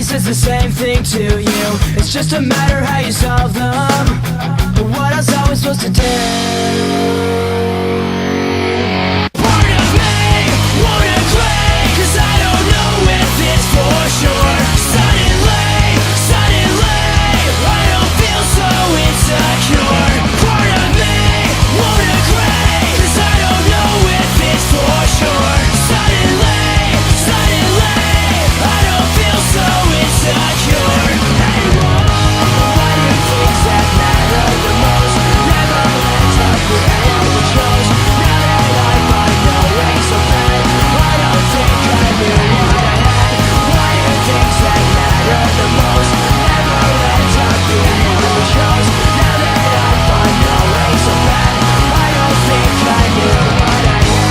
says the same thing to you. It's just a matter how you solve them. But what else are we supposed to do? Part of me won't agree, 'cause I don't know if it's for sure. Suddenly, I don't feel so insecure. Part of me won't agree, 'cause I don't know if it's for sure. Suddenly, I don't feel so insecure anymore. Why do things that matter the most never ends up the way I chose? Now that I find no way so bad, I don't think I knew what I had. Why do things that matter the most never ends up the way I chose? Now that I find no way so bad, I don't think I knew what I had.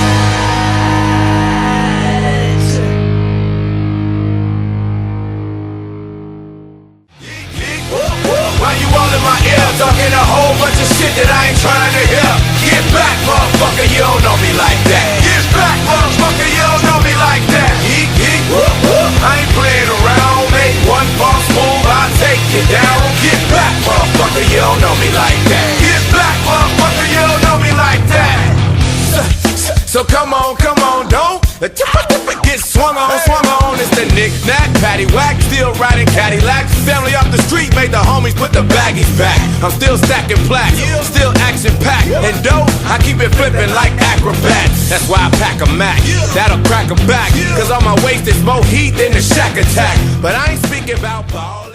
Why you all in my ear talking a whole bunch of shit that I ain't trying to hear? Get back, motherfucker, you don't know me like that. Get back, motherfucker, you don't know me like that. Geek, geek, whoop, whoop. I ain't playing around. Make one false move, I'll take you down. Get back, motherfucker, you don't know me like that. Get back, motherfucker, you don't know me like that. So come on, don't get swung on. It's the knick-knack, paddywhack, still riding Cadillac. Family off the street made the homies put the baggies back. I'm still stacking plaques, still action-packed. And dope, I keep it flipping like acrobats. That's why I pack a Mac, that'll crack 'em back. 'Cause on my waist is more heat than the Shack Attack. But I ain't speaking about balls.